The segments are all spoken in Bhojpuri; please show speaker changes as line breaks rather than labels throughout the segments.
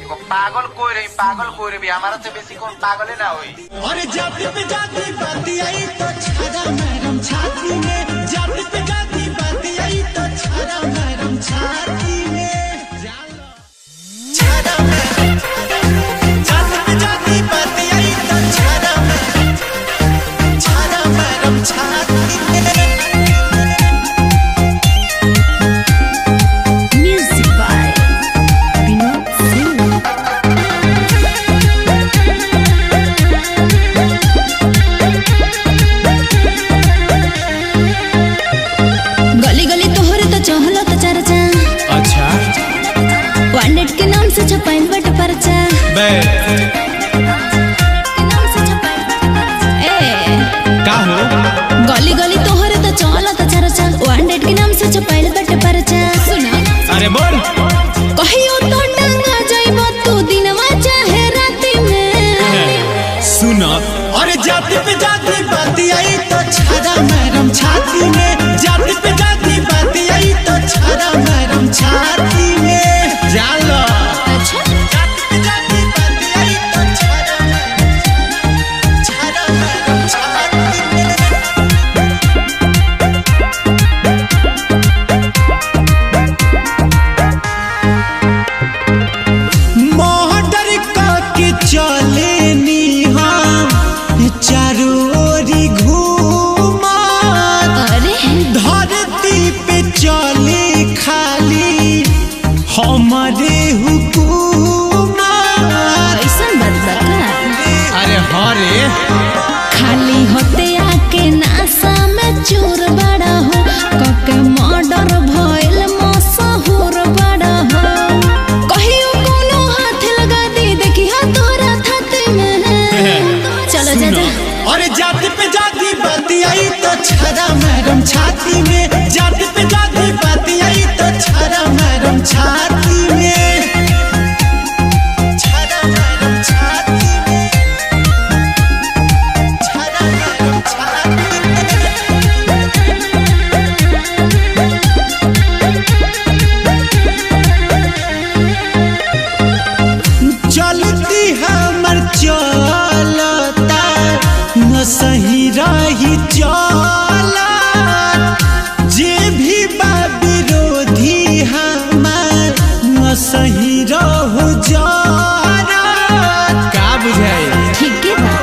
पागल कोई रही हमारा से बेसी कौन पागल है ना हुई।
और जाति पे जाति बाती आई तो छाड़ा मैडम छाती में, जाति पे जाति बाती आई तो छाड़ा मैडम छाती में, छाड़ा मैडम जाति पे जाति बाती आई तो छाड़ा मैडम छाती में।
Music by Vinod Singh। गली गली तोहरे तो चहलो तो चर्चा।
अच्छा
वांडेड के नाम से छपाइल बट परचा।
बे का हो
गली गली तोहरे तो चहलो तो चर्चा। वांडेड के नाम से छपाइल बट परचा। सुना
अरे बोल
कहियो तो टांगा जाइबो तू दिनवा चाहे राती में।
सुना
और जाति पे जाति बाती आई तो छाड़ा मैडम छाती में, जाति पे जाति बाती आई तो छाड़ा मैडम छाती में। जान लो
अच्छा
जाति पे जाति बाती आई तो छाड़ा मैडम छाती में। मोहडर का के चले नी हम चारों ओरी घूमा,
अरे
धरती पे चले खाली हमारे हुकूमा।
ऐसन बात बा का?
अरे हरे
खाली होते आके नासा में चूर बड़ा हो, कके मर्डर भइल मशहूर बड़ा हो। कहियो कोनो हाथ लगा दी देखी हा तोरा छाती में। चलो जा जा
और जाति पे जाति बाती आई तो छाड़ा मैडम छाती में, जाति पे जाति बाती आई तो छाड़ा मैडम छाती में, छाड़ा मैडम छाती में, छाड़ा मैडम छाती में। चलती हमर चलता न सही रही चला, जे भी बा विरोधी हमार न सही रहु जरा।
का बुझाई
ठीक है बा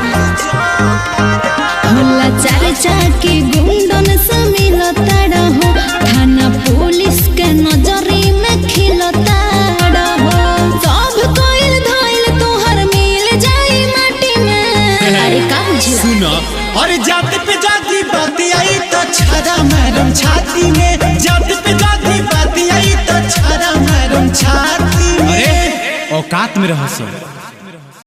होला चर्चा के गुंडन से मिलता रहो, थाना पुलिस के नजरी में खिलता रहो। सब कोइल धइल तोहर मिल जाई माटी में। अरे का बुझला
सुना
और जाति पे जाति बाती आई तो छाड़ा मैडम छाती में, जाति पे जाति बाती आई तो छाड़ा मैडम छाती में।
अरे औकात में रह सो।